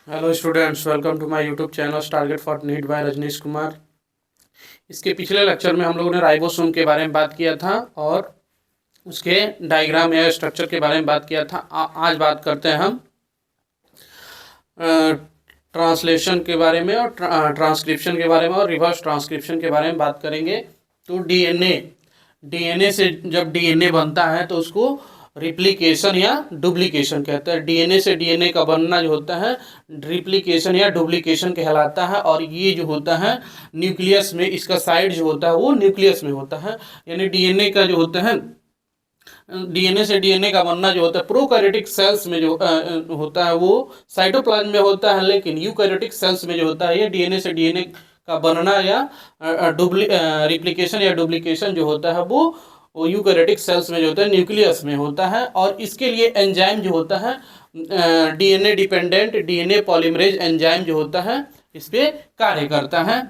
Hello students, welcome to my YouTube channel target for NEET by Rajneesh Kumar. इसके पिछले lecture में हम लोगों ने राइबोसोम के बारे में बात किया था और उसके डायग्राम या स्ट्रक्चर के बारे में बात किया था। आज बात करते हैं हम ट्रांसलेशन के बारे में और ट्रांसक्रिप्शन के बारे में और रिवर्स ट्रांसक्रिप्शन के बारे में बात करेंगे। तो डीएनए से जब डीएनए बनता है तो उसको रिप्लिकेशन या डुप्लीकेशन कहते हैं। डीएनए से डीएनए का बनना जो होता है रिप्लिकेशन या डुप्लीकेशन कहलाता है। और ये जो होता है न्यूक्लियस में, इसका साइड जो होता है वो न्यूक्लियस में होता है। यानी डीएनए का जो होता है, डीएनए से डीएनए का बनना जो होता है प्रोकैरियोटिक सेल्स में जो होता है वो साइटोप्लाज्म में होता है, लेकिन यूकैरियोटिक सेल्स में जो होता है ये डीएनए से डीएनए का बनना या रिप्लिकेशन या डुप्लीकेशन जो होता है वो यूकैरियोटिक सेल्स में जो होता है न्यूक्लियस में होता है। और इसके लिए एंजाइम जो होता है DNA dependent DNA polymerase enzyme जो होता है इस पे कार्य करता है।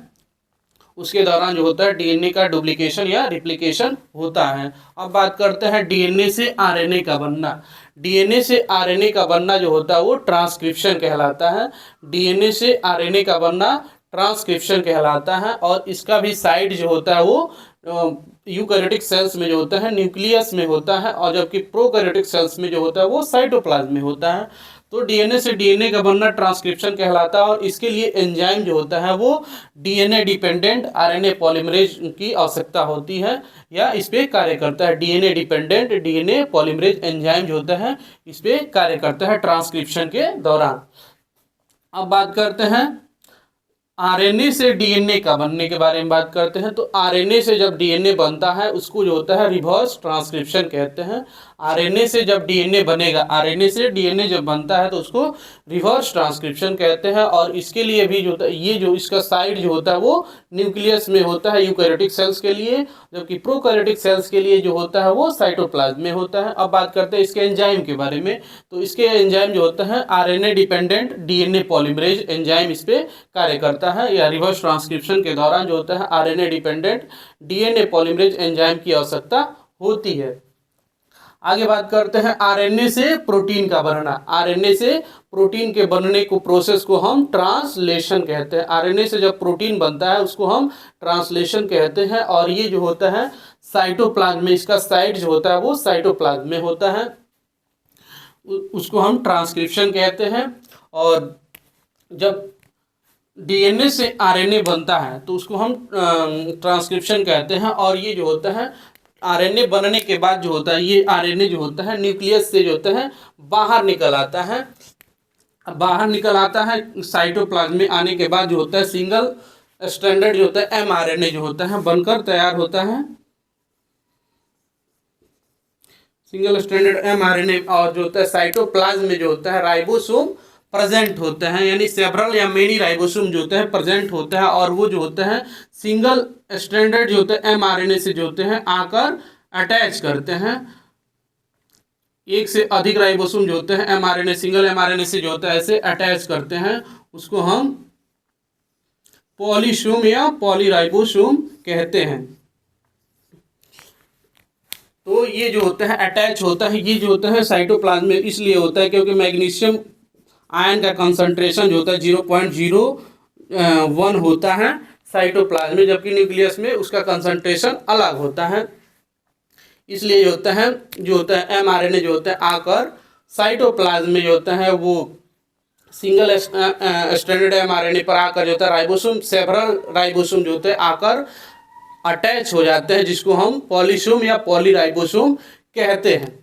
उसके दौरान जो होता है डीएनए का डुप्लीकेशन या रिप्लिकेशन होता है। अब बात करते हैं डीएनए से आरएनए का बनना। डीएनए से आरएनए का बनना जो होता है वो ट्रांसक्रिप्शन कहलाता है। डीएनए से आरएनए का बनना ट्रांसक्रिप्शन कहलाता है। और इसका भी साइड जो होता है वो यूकैरियोटिक सेल्स में जो होता है न्यूक्लियस में होता है, और जबकि प्रोकैरियोटिक सेल्स में जो होता है वो साइटोप्लाज्म में होता है। तो डीएनए से डीएनए का बनना ट्रांसक्रिप्शन कहलाता है। और इसके लिए एंजाइम जो होता है वो डीएनए डिपेंडेंट आरएनए पॉलीमरेज की आवश्यकता होती है या इस पे कार्य करता है। DNA dependent DNA polymerase enzyme जो होता है इस पे कार्य करता है ट्रांसक्रिप्शन के दौरान। अब बात करते हैं आरएनए से डीएनए का बनने के बारे में बात करते हैं। तो आरएनए से जब डीएनए बनता है उसको जो होता है रिवर्स ट्रांसक्रिप्शन कहते हैं। आरएनए से जब डीएनए बनेगा, आरएनए से डीएनए जब बनता है तो उसको रिवर्स ट्रांसक्रिप्शन कहते हैं। और इसके लिए भी जो ये जो इसका साइड जो होता है वो न्यूक्लियस में होता है यूकैरियोटिक सेल्स के लिए, जबकि प्रोकैरियोटिक सेल्स के लिए जो होता है वो साइटोप्लाज्म में होता है। अब बात करते हैं इसके एंजाइम के बारे में। तो इसके एंजाइम जो होता है RNA dependent DNA polymerase enzyme इस पे कार्य करता है या रिवर्स ट्रांसक्रिप्शन के दौरान जो होता है RNA dependent DNA polymerase enzyme की आवश्यकता होती है। आगे बात करते हैं आरएनए से प्रोटीन का बनना। आरएनए से प्रोटीन के बनने को प्रोसेस को हम ट्रांसलेशन कहते हैं। आरएनए से जब प्रोटीन बनता है उसको हम ट्रांसलेशन कहते हैं। और ये जो होता है साइटोप्लाज्म में, इसका साइड जो होता है वो साइटोप्लाज्म में होता है, उसको हम ट्रांसक्रिप्शन कहते हैं। और जब डीएनए से आरएनए बनता है तो उसको हम ट्रांसक्रिप्शन कहते हैं। और ये जो होता है आरएनए बनने के बाद जो होता है ये आरएनए जो होता है न्यूक्लियस से जो होता है बाहर निकल आता है। बाहर निकल आता है साइटोप्लाज्म में आने के बाद जो होता है सिंगल स्ट्रैंडेड जो होता है एमआरएनए जो होता है बनकर तैयार होता है। सिंगल स्ट्रैंडेड एमआरएनए और जो होता है साइटोप्लाज्म में जो होता है राइबोसोम प्रेजेंट होते हैं, यानी सेवरल या मेनी राइबोसोम जो होते हैं प्रेजेंट होते हैं। और वो जो होता है सिंगल स्ट्रैंडेड जो होता है एमआरएनए से जो होते हैं आकर अटैच करते हैं। एक से अधिक राइबोसोम जो होते हैं एमआरएनए सिंगल एमआरएनए से जो होता है ऐसे अटैच करते हैं, उसको हम पॉलीसोम या पॉलीराइबोसोम कहते हैं। तो ये जो होता है अटैच होता है, ये जो होता है साइटोप्लाज्म में इसलिए होता है क्योंकि मैग्नीशियम आयन का कंसंट्रेशन जो होता है 0.01 होता है साइटोप्लाज्म में, जबकि न्यूक्लियस में उसका कंसंट्रेशन अलग होता है। इसलिए जो होता है एमआरएनए जो होता है आकर साइटोप्लाज्म में जो होता है वो सिंगल स्ट्रैंडेड एमआरएनए पर आकर जो होता है राइबोसोम सेवरल राइबोसोम जो होते हैं आकर अटैच हो जाते हैं, जिसको हम पॉलीसोम या पॉलीराइबोसोम कहते हैं।